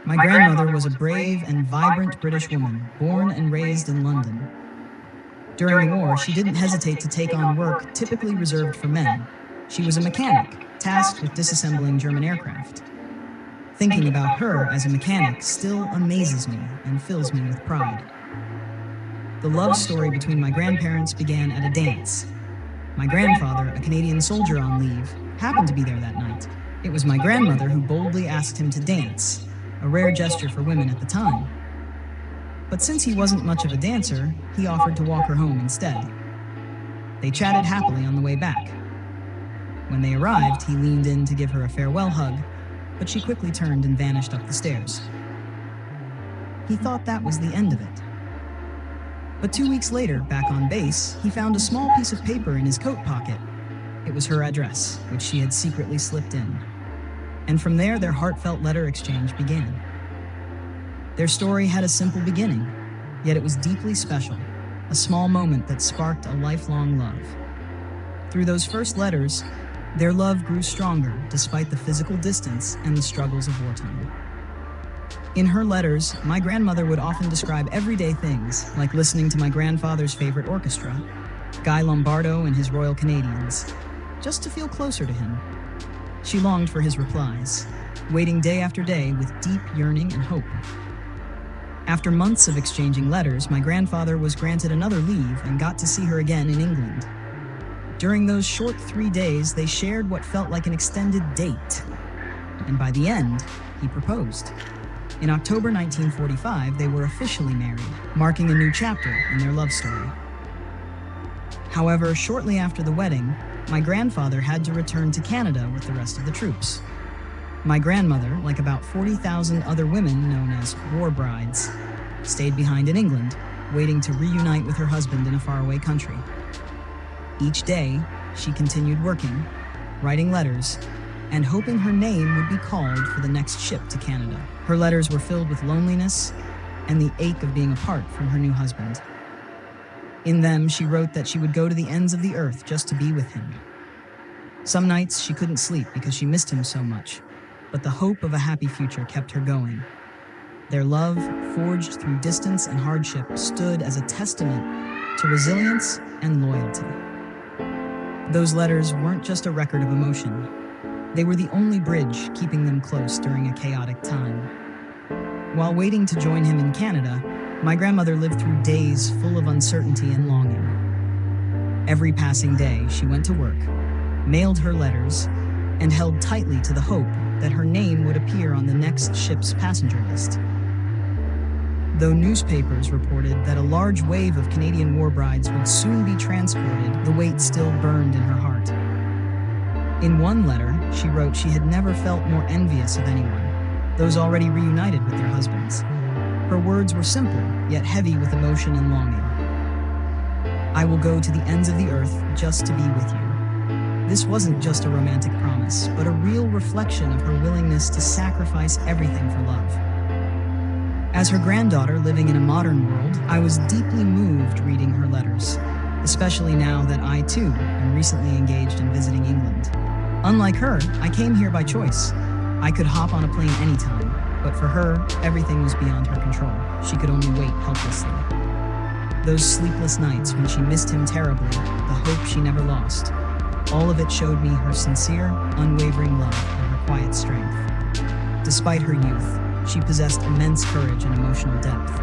My grandmother was a brave and vibrant British woman, born and raised in London. During the war, she didn't hesitate to take on work typically reserved for men. She was a mechanic, tasked with disassembling German aircraft. Thinking about her as a mechanic still amazes me and fills me with pride. The love story between my grandparents began at a dance. My grandfather, a Canadian soldier on leave, happened to be there that night. It was my grandmother who boldly asked him to dance, a rare gesture for women at the time. But since he wasn't much of a dancer, he offered to walk her home instead. They chatted happily on the way back. When they arrived, he leaned in to give her a farewell hug, but she quickly turned and vanished up the stairs. He thought that was the end of it. But 2 weeks later, back on base, he found a small piece of paper in his coat pocket. It was her address, which she had secretly slipped in. And from there, their heartfelt letter exchange began. Their story had a simple beginning, yet it was deeply special, a small moment that sparked a lifelong love. Through those first letters, their love grew stronger despite the physical distance and the struggles of wartime. In her letters, my grandmother would often describe everyday things, like listening to my grandfather's favorite orchestra, Guy Lombardo and his Royal Canadians, just to feel closer to him. She longed for his replies, waiting day after day with deep yearning and hope. After months of exchanging letters, my grandfather was granted another leave and got to see her again in England. During those short 3 days, they shared what felt like an extended date. And by the end, he proposed. In October 1945, they were officially married, marking a new chapter in their love story. However, shortly after the wedding, my grandfather had to return to Canada with the rest of the troops. My grandmother, like about 40,000 other women known as war brides, stayed behind in England, waiting to reunite with her husband in a faraway country. Each day, she continued working, writing letters, and hoping her name would be called for the next ship to Canada. Her letters were filled with loneliness and the ache of being apart from her new husband. In them, she wrote that she would go to the ends of the earth just to be with him. Some nights she couldn't sleep because she missed him so much, but the hope of a happy future kept her going. Their love, forged through distance and hardship, stood as a testament to resilience and loyalty. Those letters weren't just a record of emotion. They were the only bridge keeping them close during a chaotic time. While waiting to join him in Canada, my grandmother lived through days full of uncertainty and longing. Every passing day, she went to work, mailed her letters, and held tightly to the hope that her name would appear on the next ship's passenger list. Though newspapers reported that a large wave of Canadian war brides would soon be transported, the weight still burned in her heart. In one letter, she wrote she had never felt more envious of anyone, those already reunited with their husbands. Her words were simple, yet heavy with emotion and longing. "I will go to the ends of the earth just to be with you." This wasn't just a romantic promise, but a real reflection of her willingness to sacrifice everything for love. As her granddaughter living in a modern world, I was deeply moved reading her letters, especially now that I, too, am recently engaged in visiting England. Unlike her, I came here by choice. I could hop on a plane anytime, but for her, everything was beyond her control. She could only wait helplessly. Those sleepless nights when she missed him terribly, the hope she never lost, all of it showed me her sincere, unwavering love and her quiet strength. Despite her youth, she possessed immense courage and emotional depth.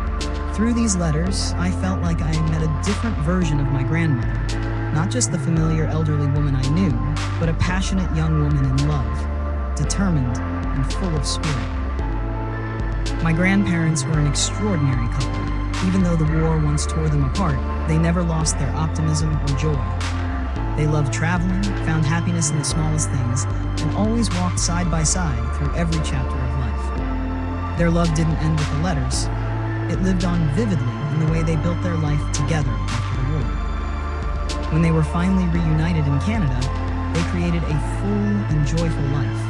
Through these letters, I felt like I met a different version of my grandmother, not just the familiar elderly woman I knew, but a passionate young woman in love, determined and full of spirit. My grandparents were an extraordinary couple. Even though the war once tore them apart, they never lost their optimism or joy. They loved traveling, found happiness in the smallest things, and always walked side by side through every chapter of life. Their love didn't end with the letters. It lived on vividly in the way they built their life together after the war. When they were finally reunited in Canada, they created a full and joyful life.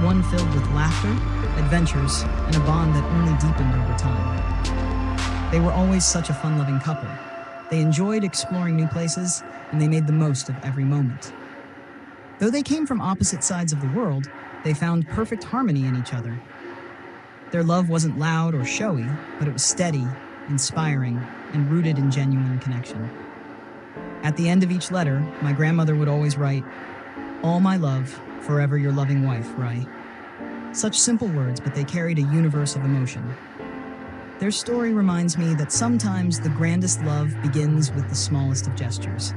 One filled with laughter, adventures, and a bond that only deepened over time. They were always such a fun-loving couple. They enjoyed exploring new places, and they made the most of every moment. Though they came from opposite sides of the world, they found perfect harmony in each other. Their love wasn't loud or showy, but it was steady, inspiring, and rooted in genuine connection. At the end of each letter, my grandmother would always write, "All my love, forever your loving wife, Rai." Such simple words, but they carried a universe of emotion. Their story reminds me that sometimes the grandest love begins with the smallest of gestures,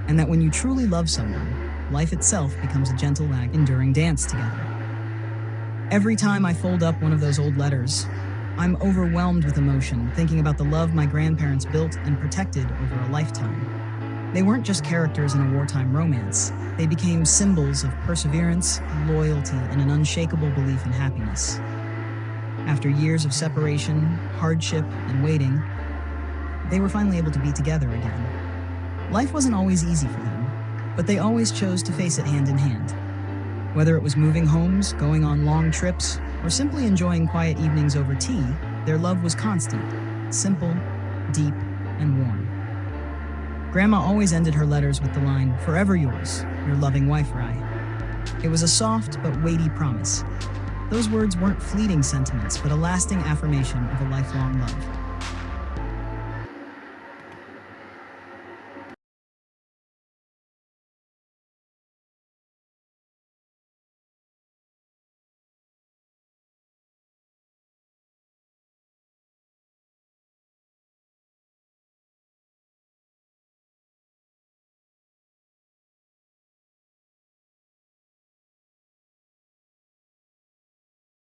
and that when you truly love someone, life itself becomes a gentle, enduring dance together. Every time I fold up one of those old letters, I'm overwhelmed with emotion, thinking about the love my grandparents built and protected over a lifetime. They weren't just characters in a wartime romance. They became symbols of perseverance, loyalty, and an unshakable belief in happiness. After years of separation, hardship, and waiting, they were finally able to be together again. Life wasn't always easy for them, but they always chose to face it hand in hand. Whether it was moving homes, going on long trips, or simply enjoying quiet evenings over tea, their love was constant, simple, deep, and warm. Grandma always ended her letters with the line, "Forever yours, your loving wife, Rai." It was a soft but weighty promise. Those words weren't fleeting sentiments, but a lasting affirmation of a lifelong love.